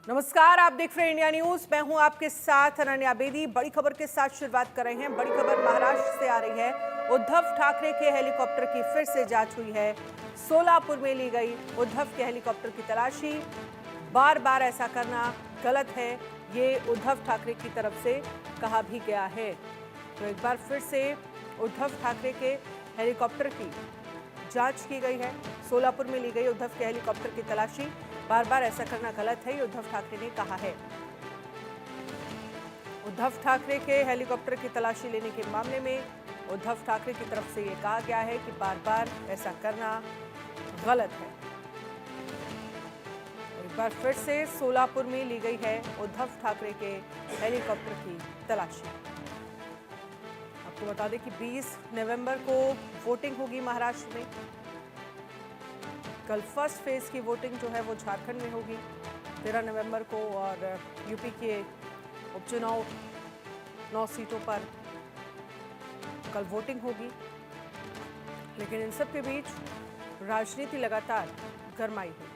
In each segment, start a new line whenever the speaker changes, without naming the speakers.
नमस्कार, आप देख रहे हैं इंडिया न्यूज। मैं हूं आपके साथ अनन्या बेदी। बड़ी खबर के साथ शुरुआत कर रहे हैं। बड़ी खबर महाराष्ट्र से आ रही है। उद्धव ठाकरे के हेलीकॉप्टर की फिर से जांच हुई है। सोलापुर में ली गई उद्धव के हेलीकॉप्टर की तलाशी। बार बार ऐसा करना गलत है, ये उद्धव ठाकरे की तरफ से कहा भी गया है। तो एक बार फिर से उद्धव ठाकरे के हेलीकॉप्टर की जांच की गई है। सोलापुर में ली गई उद्धव के हेलीकॉप्टर की तलाशी। बार बार ऐसा करना गलत है, ये उद्धव ठाकरे ने कहा है। उद्धव ठाकरे के हेलीकॉप्टर की तलाशी लेने के मामले में उद्धव ठाकरे की तरफ से ये कहा गया है कि बार बार ऐसा करना गलत है। एक बार फिर से सोलापुर में ली गई है उद्धव ठाकरे के हेलीकॉप्टर की तलाशी। आपको बता दें कि 20 नवंबर को वोटिंग होगी महाराष्ट्र में। कल फर्स्ट फेज की वोटिंग जो है वो झारखंड में होगी 13 नवंबर को, और यूपी के उपचुनाव 9 सीटों पर कल वोटिंग होगी। लेकिन इन सब के बीच राजनीति लगातार गरमाई हुई है।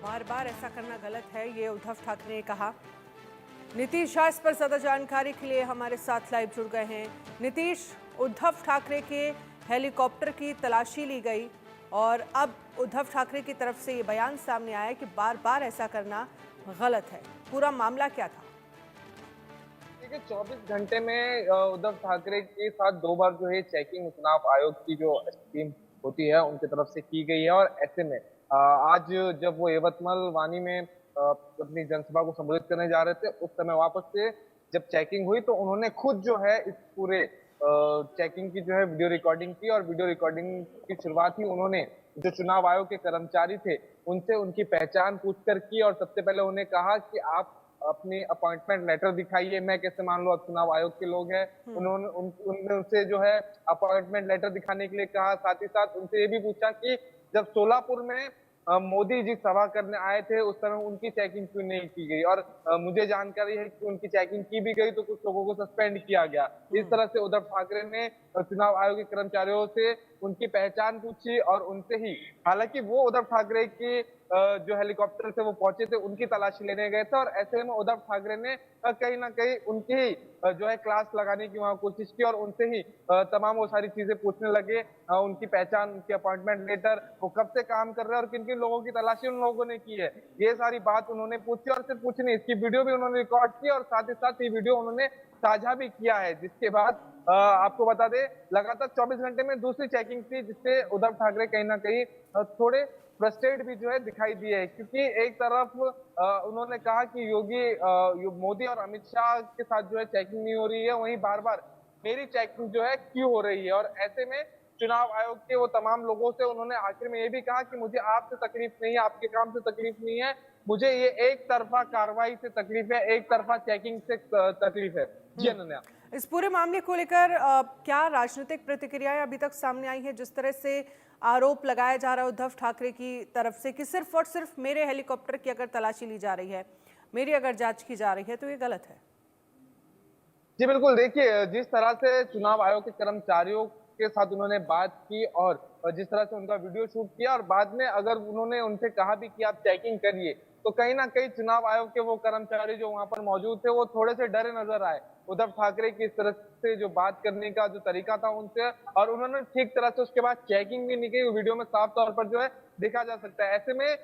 बार बार ऐसा करना गलत है, ये उद्धव ठाकरे ने कहा। नीतीश शाह इस पर ज्यादा जानकारी के लिए हमारे साथ लाइव जुड़ गए हैं। नीतीश, उद्धव ठाकरे के हेलीकॉप्टर की तलाशी ली गई और अब उद्धव ठाकरे की तरफ से ये बयान सामने आया कि बार बार ऐसा करना गलत है। पूरा मामला क्या था?
देखिए, 24 घंटे में उद्धव ठाकरे के साथ 2 बार जो है चेकिंग चुनाव आयोग की जो टीम होती है उनकी तरफ से की गई है। और ऐसे में आज जब वो यवतमाल वानी में अपनी जनसभा को संबोधित करने जा रहे थे, उस समय वापस से जब चेकिंग हुई तो उन्होंने खुद जो है इस पूरे चेकिंग की जो है वीडियो रिकॉर्डिंग की। और वीडियो रिकॉर्डिंग की शुरुआत ही उन्होंने जो चुनाव आयोग के कर्मचारी थे उनसे उनकी पहचान पूछकर की। और सबसे पहले उन्हें कहा कि आप अपनी अपॉइंटमेंट लेटर दिखाइए, मैं कैसे मान लो आप चुनाव आयोग के लोग हैं। उन्होंने उनने उनसे जो है अपॉइंटमेंट लेटर दिखाने के लिए कहा। साथ ही साथ उनसे ये भी पूछा कि जब सोलापुर में मोदी जी सभा करने आए थे उस समय उनकी चेकिंग क्यों नहीं की गई। और मुझे जानकारी है कि उनकी चेकिंग की भी गई तो कुछ लोगों को सस्पेंड किया गया। इस तरह से उद्धव ठाकरे ने चुनाव आयोग के कर्मचारियों से उनकी पहचान पूछी और उनसे ही, हालांकि वो उद्धव ठाकरे की जो हेलीकॉप्टर से वो पहुंचे थे उनकी तलाशी लेने गए थे। और ऐसे में उद्धव ठाकरे ने कहीं ना कहीं उनकी ही जो है क्लास लगाने की वहां कोशिश की और उनसे ही तमाम वो सारी चीजें पूछने लगे। उनकी पहचान, उनकी अपॉइंटमेंट लेटर, वो कब से काम कर रहे हैं और किन किन लोगों की तलाशी उन लोगों ने की है, ये सारी बात उन्होंने पूछी। और सिर्फ पूछी नहीं, इसकी वीडियो भी उन्होंने रिकॉर्ड की और साथ ही साथ ये वीडियो उन्होंने साझा भी किया है। जिसके बाद आपको बता दें, लगातार 24 घंटे में दूसरी चेकिंग थी जिससे उद्धव ठाकरे कहीं ना कहीं थोड़े फ्रस्ट्रेट भी जो है दिखाई दिए है। क्योंकि एक तरफ उन्होंने कहा कि मोदी और अमित शाह के साथ जो है चेकिंग नहीं हो रही है, वहीं बार बार मेरी चेकिंग जो है क्यों हो रही है। और ऐसे में चुनाव आयोग के वो तमाम लोगों से उन्होंने आखिर में ये भी कहा कि मुझे आपसे तकलीफ नहीं है, आपके काम से तकलीफ नहीं है, मुझे ये एक तरफा कार्रवाई से तकलीफ है, एक तरफा चेकिंग से तकलीफ है। जी अनन्या।
इस पूरे मामले को लेकर क्या राजनीतिक प्रतिक्रियाएं अभी तक सामने आई है? जिस तरह से आरोप लगाया जा रहा है उद्धव ठाकरे की तरफ से कि सिर्फ और सिर्फ मेरे हेलीकॉप्टर की अगर तलाशी ली जा रही है, मेरी अगर जांच की जा रही है, तो ये गलत है।
जी बिल्कुल, देखिए जिस तरह से चुनाव आयोग के कर्मचारियों के साथ उन्होंने बात की और जिस तरह से उनका वीडियो शूट किया और बाद में अगर उन्होंने उनसे कहा भी कि आप चेकिंग करिए, तो कहीं ना कहीं चुनाव आयोग के वो कर्मचारी जो वहां पर मौजूद थे वो थोड़े से डरे नजर आए उद्धव ठाकरे की इस तरह से जो बात करने का जो तरीका था उनसे। और उन्होंने ठीक तरह से उसके बाद चेकिंग भी नहीं की, वीडियो में साफ तौर पर जो है देखा जा सकता है। ऐसे में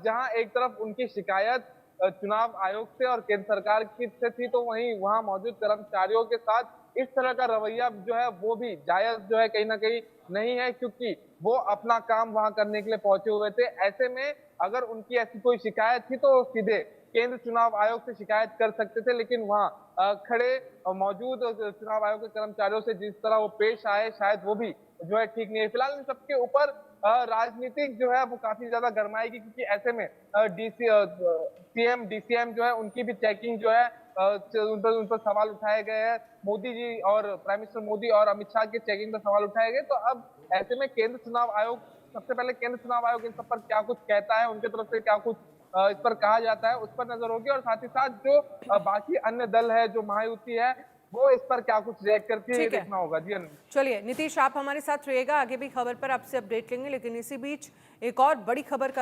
जहां एक तरफ उनकी शिकायत चुनाव आयोग से और केंद्र सरकार की से थी, तो वहीं वहां मौजूद कर्मचारियों के साथ इस तरह का रवैया जो है वो भी जायज जो है कहीं ना कहीं नहीं है। क्योंकि वो अपना काम वहां करने के लिए पहुंचे हुए थे। ऐसे में अगर उनकी ऐसी कोई शिकायत थी तो सीधे केंद्र चुनाव आयोग से शिकायत कर सकते थे। लेकिन वहां खड़े मौजूद चुनाव आयोग के कर्मचारियों से जिस तरह वो पेश आए, शायद वो भी जो है ठीक नहीं है। फिलहाल इन सबके ऊपर राजनीतिक जो है वो काफी ज्यादा गरमाएगी। क्योंकि ऐसे में डीसी सीएम डीसीएम जो है उनकी भी चेकिंग जो है उन पर सवाल उठाए गए हैं। मोदी जी और प्राइम मिनिस्टर मोदी और अमित शाह की चेकिंग पर सवाल उठाए गए। तो अब ऐसे में केंद्र चुनाव आयोग, सबसे पहले केंद्र चुनाव आयोग इन सब पर क्या कुछ कहता है, उनकी तरफ से क्या कुछ इस पर कहा जाता है, उस पर नजर होगी। और साथ ही साथ जो बाकी अन्य दल है, जो महायुति है, वो इस पर क्या कुछ रिएक्ट करती है ये
ठीक है।
देखना होगा। जी अनु।
चलिए नीतीश, आप हमारे साथ रहिएगा, आगे भी खबर पर आपसे अपडेट लेंगे, लेकिन इसी बीच एक और बड़ी खबर का